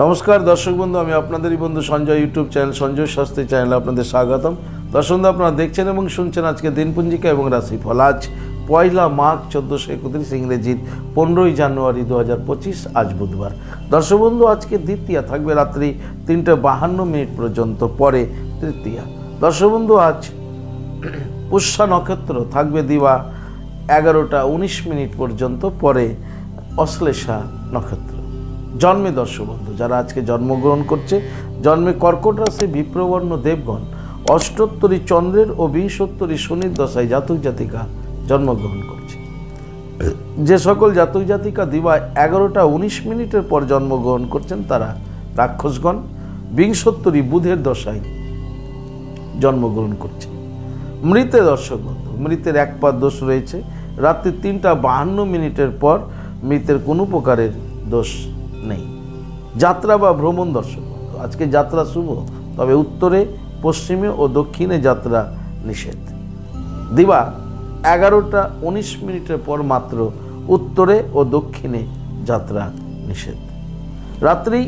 নমস্কার দর্শক বন্ধু, আমি আপনাদেরই বন্ধু সঞ্জয়। ইউটিউব চ্যানেল সঞ্জয় শাস্ত্রী চ্যানেলে আপনাদের স্বাগতম। দর্শক বন্ধু, আপনারা দেখছেন এবং শুনছেন আজকে দিনপঞ্জিকা এবং রাশিফল। আজ 1 মাঘ 1431, ইংরেজির 15 জানুয়ারি 2025, আজ বুধবার। দর্শক বন্ধু, আজকে দ্বিতীয়া থাকবে রাত্রি 3:52 পর্যন্ত, পরে তৃতীয়া। দর্শক বন্ধু, আজ পুষ্যা নক্ষত্র থাকবে দিবা 11:19 পর্যন্ত, পরে অশ্লেষা নক্ষত্র। জন্মে দর্শক বন্ধু যারা আজকে জন্মগ্রহণ করছে, জন্মে কর্কট রাশি বিপ্রবর্ণ দেবগণ, অষ্টোত্তরী চন্দ্রের ও বিংশোত্তরী শনির দশায় জাতক জাতিকা জন্মগ্রহণ করছে। যে সকল জাতক জাতিকা দিবা 11:19 পর জন্মগ্রহণ করছেন তারা রাক্ষসগণ, বিংশোত্তরী বুধের দশায় জন্মগ্রহণ করছে। মৃতে দর্শক বন্ধু, মৃতের এক পাদ দোষ রয়েছে। রাত্রি 3:52 পর মৃতের কোনো প্রকারের দোষ নেই। যাত্রা বা ভ্রমণ দর্শক বন্ধু, আজকে যাত্রা শুভ, তবে উত্তরে, পশ্চিমে ও দক্ষিণে যাত্রা নিষেধ। দিবা 11:19 পর মাত্র উত্তরে ও দক্ষিণে যাত্রা নিষেধ। রাত্রি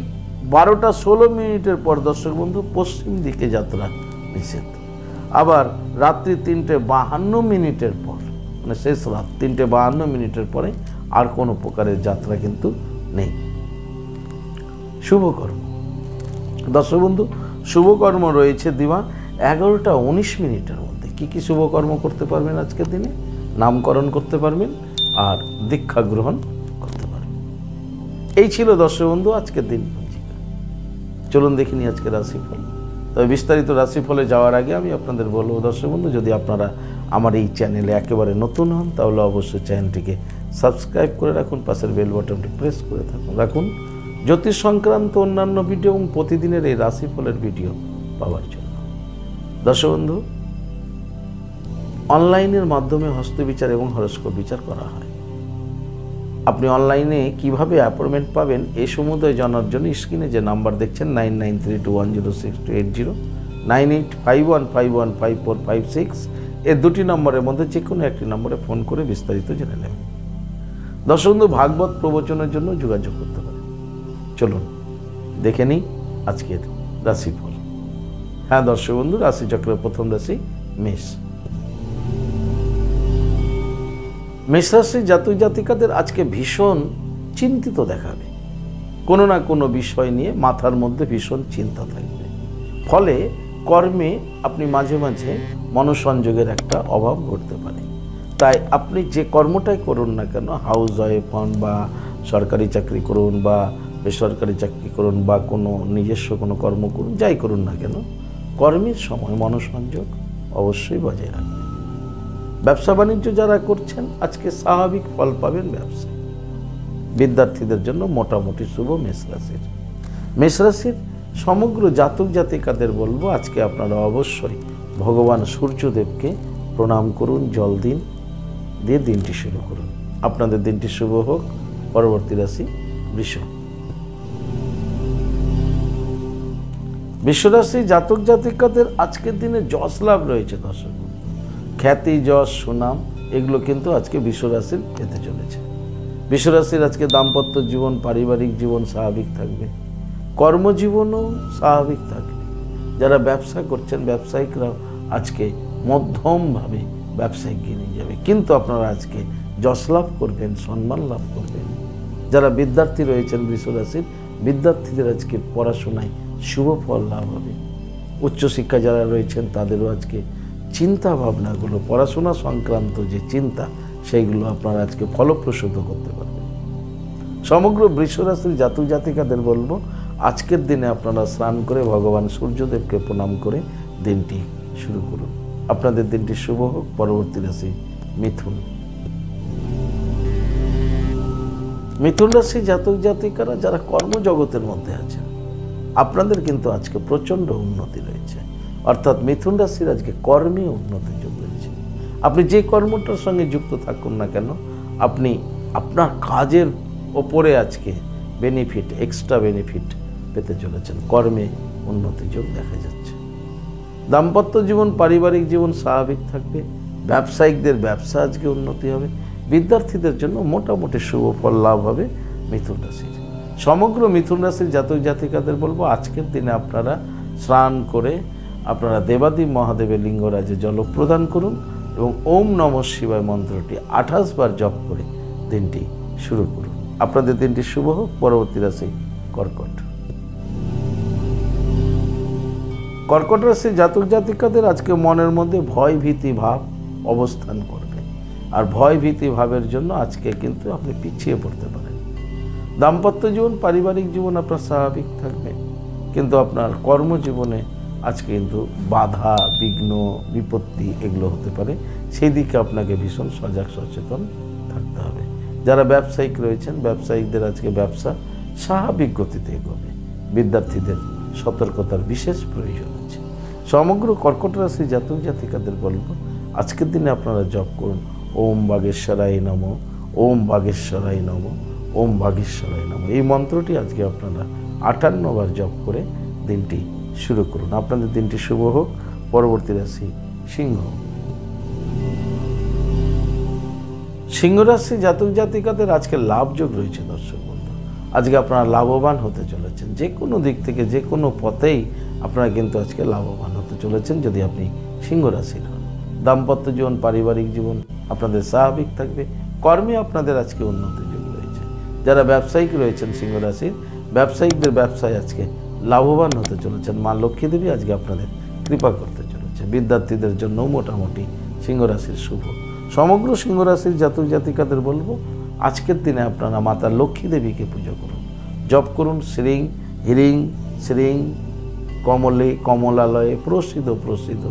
12:16 পর দর্শক বন্ধু পশ্চিম দিকে যাত্রা নিষেধ। আবার রাত্রি 3:52 পর, মানে শেষ রাত 3:52 পরে আর কোনো প্রকারের যাত্রা কিন্তু নেই। শুভকর্ম দর্শক বন্ধু, শুভকর্ম রয়েছে দিবা 11:19 মধ্যে। কি কি শুভকর্ম করতে পারবেন আজকের দিনে? নামকরণ করতে পারবেন আর দীক্ষা গ্রহণ করতে পারবেন। এই ছিল দর্শক বন্ধু আজকের দিন পঞ্জিকা। চলুন দেখিনি আজকের রাশিফল। তবে বিস্তারিত রাশিফলে যাওয়ার আগে আমি আপনাদের বলবো দর্শক বন্ধু, যদি আপনারা আমার এই চ্যানেলে একেবারে নতুন হন তাহলে অবশ্যই চ্যানেলটিকে সাবস্ক্রাইব করে রাখুন, পাশের বেল বাটনটি প্রেস করে রাখুন জ্যোতিষ সংক্রান্ত অন্যান্য ভিডিও এবং প্রতিদিনের এই রাশিফলের ভিডিও পাওয়ার জন্য। দর্শক বন্ধু, অনলাইনের মাধ্যমে হস্তবিচার এবং হরস্কোপ বিচার করা হয়। আপনি অনলাইনে কিভাবে অ্যাপয়েন্টমেন্ট পাবেন এই সম্বন্ধে জানার জন্য স্ক্রিনে যে নাম্বার দেখছেন 9932106280, 9851515456, এই দুটি নম্বরের মধ্যে যে কোনো একটি নম্বরে ফোন করে বিস্তারিত জেনে নেবেন। দর্শক বন্ধু, ভাগবত প্রবচনের জন্য যোগাযোগ করতে পারেন। চলুন দেখে নিই আজকের রাশিফল। হ্যাঁ দর্শক বন্ধু, রাশিচক্রের প্রথম রাশি মেষ। মেষ রাশির জাতক জাতিকাদের আজকে ভীষণ চিন্তিত দেখাবে। কোনো না কোনো বিষয় নিয়ে মাথার মধ্যে ভীষণ চিন্তা থাকবে। ফলে কর্মে আপনি মাঝে মাঝে মনোসংযোগের একটা অভাব ঘটতে পারে। তাই আপনি যে কর্মটাই করুন না কেন, হাউস ওয়াইফ হন বা সরকারি চাকরি করুন বা বেসরকারি চাকরি করুন বা কোনো নিজস্ব কোনো কর্ম করুন, যাই করুন না কেন, কর্মের সময় মনোসংযোগ অবশ্যই বজায় রাখবেন। ব্যবসা বাণিজ্য যারা করছেন আজকে স্বাভাবিক ফল পাবেন ব্যবসায়। বিদ্যার্থীদের জন্য মোটামুটি শুভ মেষ রাশির। মেষ রাশির সমগ্র জাতক জাতিকাদের বলবো আজকে আপনারা অবশ্যই ভগবান সূর্যদেবকে প্রণাম করুন, জল দিন, দিয়ে দিনটি শুরু করুন। আপনাদের দিনটি শুভ হোক। পরবর্তী রাশি বৃষ। বৃষ রাশি জাতক জাতিকাদের আজকের দিনে যশ লাভ রয়েছে দর্শক। খ্যাতি, যশ, সুনাম এগুলো কিন্তু আজকে বৃষ রাশির পেতে চলেছে। বৃষ রাশির আজকে দাম্পত্য জীবন, পারিবারিক জীবন স্বাভাবিক থাকবে। কর্মজীবনও স্বাভাবিক থাকবে। যারা ব্যবসা করছেন ব্যবসায়িকরা আজকে মধ্যমভাবে ব্যবসায় এগিয়ে নিয়ে যাবে, কিন্তু আপনারা আজকে যশ লাভ করবেন, সম্মান লাভ করবেন। যারা বিদ্যার্থী রয়েছেন বৃষ রাশির, বিদ্যার্থীদের আজকে পড়াশোনায় শুভ ফল লাভ হবে। উচ্চশিক্ষা যারা রয়েছেন তাদেরও আজকে চিন্তা ভাবনাগুলো, পড়াশোনা সংক্রান্ত যে চিন্তা, সেইগুলো আপনারা আজকে ফলপ্রসূ করতে পারবেন। সমগ্র বৃষ রাশির জাতক জাতিকাদের বলবো আজকের দিনে আপনারা স্নান করে ভগবান সূর্যদেবকে প্রণাম করে দিনটি শুরু করুন। আপনাদের দিনটি শুভ হোক। পরবর্তী রাশি মিথুন। মিথুন রাশি জাতক জাতিকারা যারা কর্মজগতের মধ্যে আছেন, আপনাদের কিন্তু আজকে প্রচণ্ড উন্নতি রয়েছে। অর্থাৎ মিথুন রাশির আজকে কর্মে উন্নতি যোগ রয়েছে। আপনি যে কর্মটার সঙ্গে যুক্ত থাকুন না কেন, আপনি আপনার কাজের ওপরে আজকে বেনিফিট, এক্সট্রা বেনিফিট পেতে চলেছেন। কর্মে উন্নতি যোগ দেখা যাচ্ছে। দাম্পত্য জীবন, পারিবারিক জীবন স্বাভাবিক থাকবে। ব্যবসায়িকদের ব্যবসা আজকে উন্নতি হবে। বিদ্যার্থীদের জন্য মোটামুটি শুভ ফল লাভ হবে মিথুন রাশির। সমগ্র মিথুন রাশির জাতক জাতিকাদের বলবো আজকের দিনে আপনারা স্নান করে আপনারা দেবাদেব মহাদেবের লিঙ্গরাজে জল প্রদান করুন এবং ওম নমঃ শিবায় মন্ত্রটি 28 বার জপ করে দিনটি শুরু করুন। আপনাদের দিনটি শুভ হোক। পরবর্তী রাশি কর্কট। কর্কট রাশির জাতক জাতিকাদের আজকে মনের মধ্যে ভয় ভীতি ভাব অবস্থান করবে, আর ভয় ভীতি ভাবের জন্য আজকে কিন্তু আপনি পিছিয়ে পড়তে পারেন। দাম্পত্য জীবন পারিবারিক জীবন আপনার স্বাভাবিক থাকবে, কিন্তু আপনার কর্মজীবনে আজকে কিন্তু বাধা বিঘ্ন বিপত্তি এগুলো হতে পারে, সেই দিকে আপনাকে ভীষণ সজাগ সচেতন থাকতে হবে। যারা ব্যবসায়িক রয়েছেন ব্যবসায়িকদের আজকে ব্যবসা স্বাভাবিক গতিতে এগোবে। বিদ্যার্থীদের সতর্কতার বিশেষ প্রয়োজন আছে। সমগ্র কর্কট রাশি জাতক জাতিকাদের বলবো আজকের দিনে আপনারা জপ করুন ওম বাগেশ্বরায় নমঃ, ওম বাগেশ্বরায় নমঃ, ওম বাগেশ্বরায় নমঃ। এই মন্ত্রটি আজকে আপনারা 58 বার জপ করে দিনটি শুরু করুন। আপনাদের দিনটি শুভ হোক। পরবর্তী রাশি সিংহ। সিংহ রাশি জাতক জাতিকাদের আজকে লাভযোগ রয়েছে। দর্শক বন্ধু, আজকে আপনারা লাভবান হতে চলেছেন। যে কোনো দিক থেকে যে কোনো পথেই আপনারা কিন্তু আজকে লাভবান হতে চলেছেন যদি আপনি সিংহ রাশির হন। দাম্পত্য জীবন পারিবারিক জীবন আপনাদের স্বাভাবিক থাকবে। কর্মে আপনাদের আজকে উন্নতি যোগ রয়েছে। যারা ব্যবসায়িক রয়েছেন সিংহ রাশির ব্যবসায়িকদের ব্যবসায় আজকে লাভবান হতে চলেছেন। মা লক্ষ্মী দেবী আজকে আপনাদের কৃপা করতে চলেছে। বিদ্যার্থীদের জন্য মোটামুটি সিংহ রাশির শুভ। সমগ্র সিংহ রাশির জাতক জাতিকাদের বলবো আজকের দিনে আপনারা মাতা লক্ষ্মী দেবীকে পুজো করুন, জপ করুন শ্রীং হ্রিং শ্রীং কমলে কমলালয়ে প্রসিদ্ধ প্রসিদ্ধ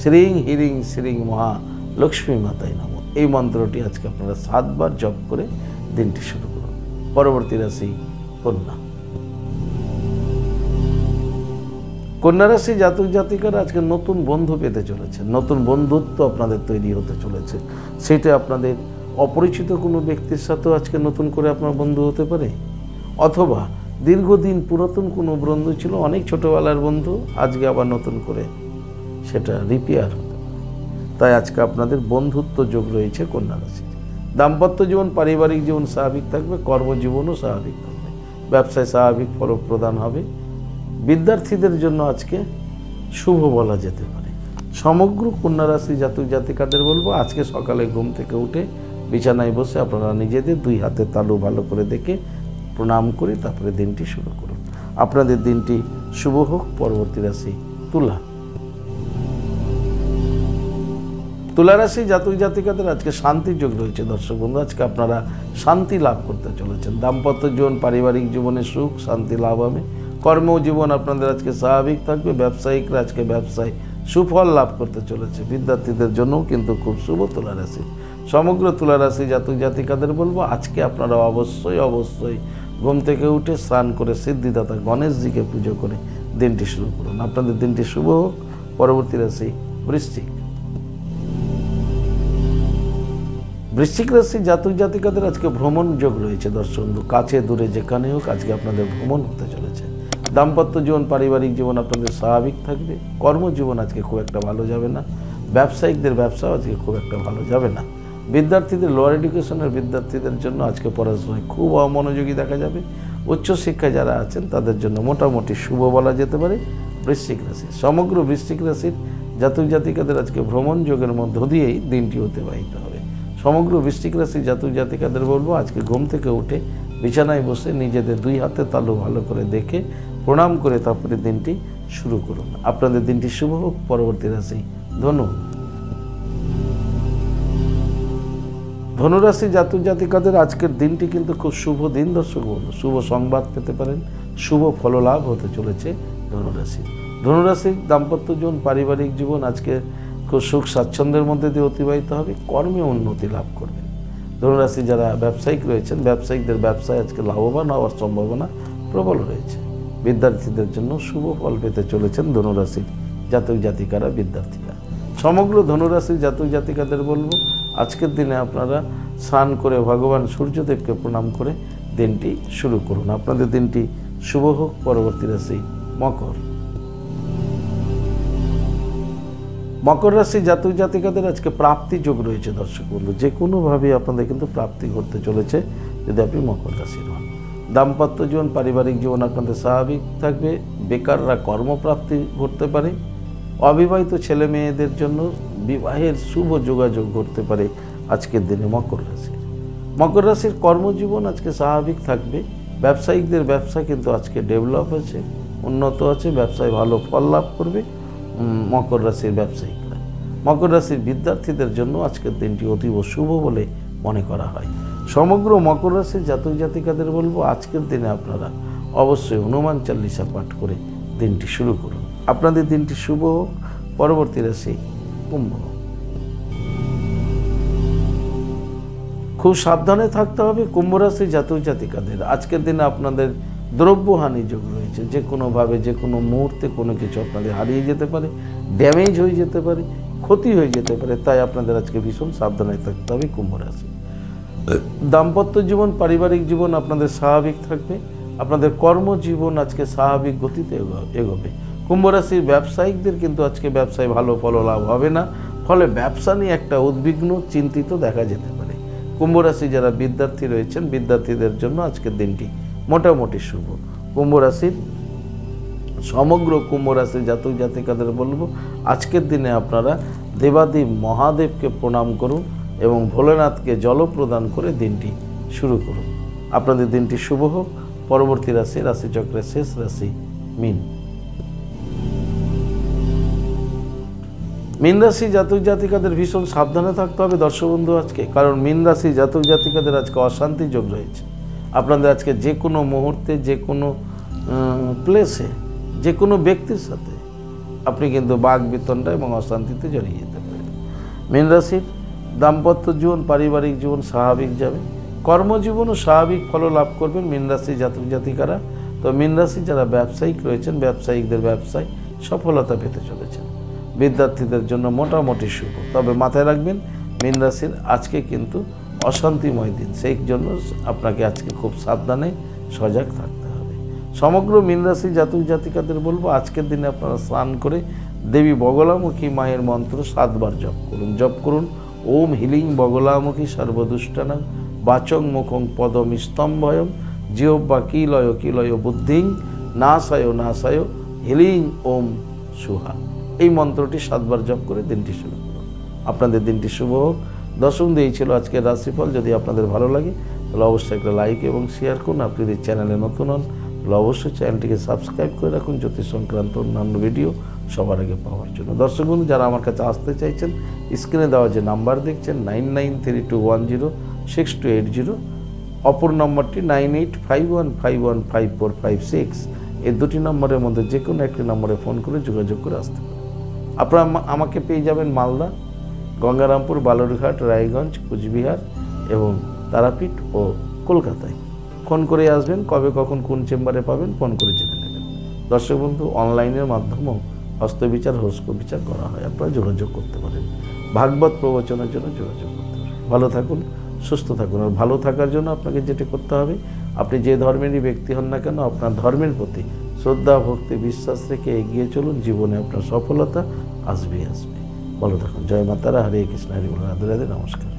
শ্রীং হ্রিং শ্রীং মহা লক্ষ্মী মাতায় নমঃ। এই মন্ত্রটি আজকে আপনারা 7 বার জপ করে দিনটি শুরু করুন। পরবর্তী রাশি কন্যা। কন্যা রাশি জাতক জাতিকারা আজকে নতুন বন্ধু পেতে চলেছে। নতুন বন্ধুত্ব আপনাদের তৈরি হতে চলেছে। সেটা আপনাদের অপরিচিত কোনো ব্যক্তির সাথেও আজকে নতুন করে আপনার বন্ধু হতে পারে, অথবা দীর্ঘদিন পুরাতন কোনো বন্ধু ছিল, অনেক ছোটোবেলার বন্ধু, আজকে আবার নতুন করে সেটা রিপেয়ার হতে পারে। তাই আজকে আপনাদের বন্ধুত্ব যোগ রয়েছে কন্যা রাশি। দাম্পত্য জীবন পারিবারিক জীবন স্বাভাবিক থাকবে, কর্মজীবনও স্বাভাবিক থাকবে, ব্যবসায় স্বাভাবিক ফল প্রদান হবে। বিদ্যার্থীদের জন্য আজকে শুভ বলা যেতে পারে। সমগ্র কন্যা রাশি জাতক জাতিকাদের বলবো আজকে সকালে ঘুম থেকে উঠে বিছানায় বসে আপনারা নিজেদের 2 হাতের তালু ভালো করে দেখে প্রণাম করে তারপরে দিনটি শুরু করুন। আপনাদের দিনটি শুভ হোক। পরবর্তী রাশি তুলা। তুলা রাশি জাতক জাতিকাদের আজকে শান্তির যোগ রয়েছে। দর্শক বন্ধু, আজকে আপনারা শান্তি লাভ করতে চলেছেন। দাম্পত্য জীবন পারিবারিক জীবনে সুখ শান্তি লাভ হবে। কর্মজীবন আপনাদের আজকে স্বাভাবিক থাকবে। ব্যবসায়িকরা আজকে ব্যবসায় সুফল লাভ করতে চলেছে। বিদ্যার্থীদের জন্যও কিন্তু খুব শুভ তুলা রাশি। সমগ্র তুলা রাশি জাতক জাতিকাদের বলবো আজকে আপনারা অবশ্যই ঘুম থেকে উঠে স্নান করে সিদ্ধিদাতা গণেশজিকে পুজো করে দিনটি শুরু করুন। আপনাদের দিনটি শুভ হোক। পরবর্তী রাশি বৃশ্চিক। বৃশ্চিক রাশি জাতক জাতিকাদের আজকে ভ্রমণ যোগ রয়েছে। দর্শক বন্ধু, কাছে দূরে যেখানে হোক আজকে আপনাদের ভ্রমণ হতে চলেছে। দাম্পত্য জীবন পারিবারিক জীবন আপনাদের স্বাভাবিক থাকবে। কর্মজীবন আজকে খুব একটা ভালো যাবে না। ব্যবসায়িকদের ব্যবসাও আজকে খুব একটা ভালো যাবে না। বিদ্যার্থীদের লোয়ার এডুকেশনের বিদ্যার্থীদের জন্য আজকে পড়াশোনায় খুব অমনোযোগী দেখা যাবে। উচ্চশিক্ষায় যারা আছেন তাদের জন্য মোটামুটি শুভ বলা যেতে পারে বৃশ্চিক রাশি। সমগ্র বৃশ্চিক রাশির জাতক জাতিকাদের আজকে ভ্রমণ যোগের মধ্য দিয়েই দিনটি অতিবাহিত হবে। সমগ্র বৃশ্চিক রাশির জাতক জাতিকাদের বলবো আজকে ঘুম থেকে উঠে বিছানায় বসে নিজেদের 2 হাতে তালু ভালো করে দেখে প্রণাম করে তারপরে দিনটি শুরু করুন। আপনাদের দিনটি শুভ হোক। পরবর্তী রাশি ধনু। ধনুরাশি জাতক জাতিকাদের আজকের দিনটি কিন্তু খুব শুভ দিন। দর্শক বন্ধু, শুভ সংবাদ পেতে পারেন, শুভ ফললাভ হতে চলেছে ধনুরাশি। ধনুরাশির দাম্পত্য জীবন পারিবারিক জীবন আজকে খুব সুখ স্বাচ্ছন্দ্যের মধ্যে দিয়ে অতিবাহিত হবে। কর্মে উন্নতি লাভ করবেন। ধনুরাশি যারা ব্যবসায়িক রয়েছেন ব্যবসায়িকদের ব্যবসায় আজকে লাভবান হওয়ার সম্ভাবনা প্রবল রয়েছে। বিদ্যার্থীদের জন্য শুভ ফল পেতে চলেছেন ধনুরাশির জাতক জাতিকারা বিদ্যার্থীরা। সমগ্র ধনুরাশির জাতক জাতিকাদের বলবো আজকের দিনে আপনারা স্নান করে ভগবান সূর্যদেবকে প্রণাম করে দিনটি শুরু করুন। আপনাদের দিনটি শুভ হোক। পরবর্তী রাশি মকর। মকর রাশি জাতক জাতিকাদের আজকে প্রাপ্তি যোগ রয়েছে। দর্শক বন্ধু, যে কোনোভাবে আপনাদের কিন্তু প্রাপ্তি ঘটতে চলেছে যদি আপনি মকর রাশির হন। দাম্পত্য জীবন পারিবারিক জীবন আপনাদের স্বাভাবিক থাকবে। বেকাররা কর্মপ্রাপ্তি ঘটতে পারে। অবিবাহিত ছেলে মেয়েদের জন্য বিবাহের শুভ যোগাযোগ ঘটতে পারে আজকের দিনে মকর রাশি। মকর রাশির কর্মজীবন আজকে স্বাভাবিক থাকবে। ব্যবসায়িকদের ব্যবসা কিন্তু আজকে ডেভেলপ আছে, উন্নত আছে, ব্যবসায় ভালো ফল লাভ করবে মকর রাশির ব্যবসায়িকরা। মকর রাশির বিদ্যার্থীদের জন্য আজকের দিনটি অতীব শুভ বলে মনে করা হয়। সমগ্র মকর রাশির জাতক জাতিকাদের বলবো আজকের দিনে আপনারা অবশ্যই হনুমান চালিসা পাঠ করে দিনটি শুরু করুন। আপনাদের দিনটি শুভ হোক। পরবর্তী রাশি কুম্ভ। খুব সাবধানে থাকতে হবে কুম্ভ রাশির জাতক জাতিকাদের। আজকের দিনে আপনাদের দ্রব্যহানি যোগ রয়েছে। যে কোনোভাবে যে কোনো মুহূর্তে কোনো কিছু আপনাদের হারিয়ে যেতে পারে, ড্যামেজ হয়ে যেতে পারে, ক্ষতি হয়ে যেতে পারে। তাই আপনাদের আজকে ভীষণ সাবধানে থাকতে হবে কুম্ভ রাশি। দাম্পত্য জীবন পারিবারিক জীবন আপনাদের স্বাভাবিক থাকবে। আপনাদের কর্মজীবন আজকে স্বাভাবিক গতিতে এগোবে। কুম্ভ রাশির ব্যবসায়িকদের কিন্তু আজকে ব্যবসায় ভালো ফল লাভ হবে না, ফলে ব্যবসা নিয়ে একটা উদ্বিগ্ন চিন্তিত দেখা যেতে পারে। কুম্ভ রাশি যারা বিদ্যার্থী রয়েছেন বিদ্যার্থীদের জন্য আজকের দিনটি মোটামুটি শুভ। কুম্ভ রাশির সমগ্র কুম্ভ রাশির জাতক জাতিকাদের বলবো আজকের দিনে আপনারা দেবাদেব মহাদেবকে প্রণাম করুন এবং ভোলেনাথকে জল প্রদান করে দিনটি শুরু করুন। আপনাদের দিনটি শুভ হোক। পরবর্তী রাশি রাশিচক্রের শেষ রাশি মীন। মীন রাশি জাতক জাতিকাদের ভীষণ সাবধানে থাকতে হবে দর্শক বন্ধু আজকে, কারণ মীন রাশি জাতক জাতিকাদের আজকে অশান্তি যোগ রয়েছে। আপনাদের আজকে যে কোনো মুহূর্তে যে কোনো প্লেসে যে কোনো ব্যক্তির সাথে আপনি কিন্তু বাক বিতণ্ডা এবং অশান্তিতে জড়িয়ে যেতে পারেন। মীন রাশির দাম্পত্য জীবন পারিবারিক জীবন স্বাভাবিক যাবে। কর্মজীবনও স্বাভাবিক ফল লাভ করবেন মীন রাশি জাতক জাতিকারা। তো মীন রাশি যারা ব্যবসায়িক রয়েছেন ব্যবসায়িকদের ব্যবসায় সফলতা পেতে চলেছেন। বিদ্যার্থীদের জন্য মোটামুটি শুভ। তবে মাথায় রাখবেন মীন রাশির আজকে কিন্তু অশান্তিময় দিন, সেই জন্য আপনাকে আজকে খুব সাবধানে সজাগ থাকতে হবে। সমগ্র মীন রাশি জাতক জাতিকাদের বলবো আজকের দিনে আপনারা স্নান করে দেবী বগলামুখী মায়ের মন্ত্র 7 বার জপ করুন। জপ করুন ওম হিলিং বগলামুখী সর্বদুষ্টানাং বাচং মুখং পদম স্তম্ভয়ম জিহ্বা কিলয় বুদ্ধিং নাশায় নাশায় হিলিং ওম সুহা। এই মন্ত্রটি 7 বার জপ করে দিনটি শুরু করুন। আপনাদের দিনটি শুভ হোক। দর্শক এই ছিল আজকের রাশিফল। যদি আপনাদের ভালো লাগে তাহলে অবশ্যই একটা লাইক এবং শেয়ার করুন। আপনি যদি চ্যানেলে নতুন হন তাহলে অবশ্যই চ্যানেলটিকে সাবস্ক্রাইব করে রাখুন জ্যোতিষ সংক্রান্ত অন্যান্য ভিডিও সবার আগে পাওয়ার জন্য। দর্শক বন্ধু যারা আমার কাছে আসতে চাইছেন স্ক্রিনে দেওয়া যে নাম্বার দেখছেন 9932106280, অপর নম্বরটি 9851515456, এই দুটি নম্বরের মধ্যে যে কোনো একটি নম্বরে ফোন করে যোগাযোগ করে আসতে পারেন। আপনারা আমাকে পেয়ে যাবেন মালদা, গঙ্গারামপুর, বালুরঘাট, রায়গঞ্জ, কুচবিহার এবং তারাপীঠ ও কলকাতায়। ফোন করে আসবেন, কবে কখন কোন চেম্বারে পাবেন ফোন করে জেনে নেবেন। দর্শক বন্ধু অনলাইনের মাধ্যমেও হস্তবিচার হস্ত বিচার করা হয়, আপনারা যোগাযোগ করতে পারেন। ভাগবত প্রবচনের জন্য যোগাযোগ করতে পারেন। ভালো থাকুন, সুস্থ থাকুন। আর ভালো থাকার জন্য আপনাকে যেটা করতে হবে, আপনি যে ধর্মেরই ব্যক্তি হন না কেন আপনার ধর্মের প্রতি শ্রদ্ধা ভক্তি বিশ্বাস রেখে এগিয়ে চলুন। জীবনে আপনার সফলতা আসবে। ভালো থাকুন। জয় মাতারা, হরে কৃষ্ণ, হরে বল, রাধে রাধে, নমস্কার।